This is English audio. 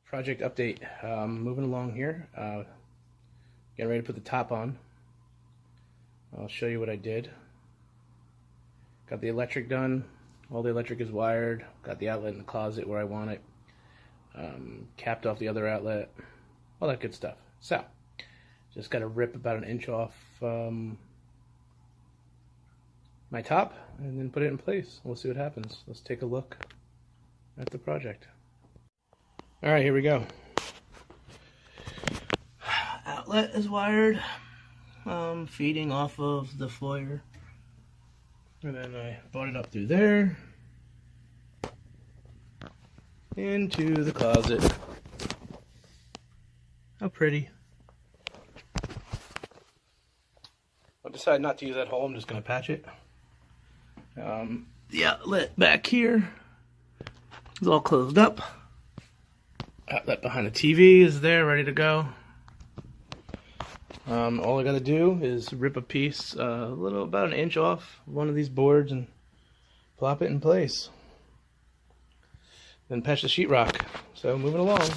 Project update. Moving along here. Getting ready to put the top on. I'll show you what I did. Got the electric done. All the electric is wired. Got the outlet in the closet where I want it. Capped off the other outlet. All that good stuff. So, just got to rip about an inch off my top and then put it in place. We'll see what happens. Let's take a look at the project. Alright, here we go. Outlet is wired, feeding off of the foyer. And then I brought it up through there, into the closet. How pretty. I decided not to use that hole, I'm just going to patch it. The outlet back here is all closed up. Outlet behind the TV is there, ready to go. All I gotta do is rip a piece, about an inch off one of these boards and plop it in place. Then patch the sheetrock. So moving along.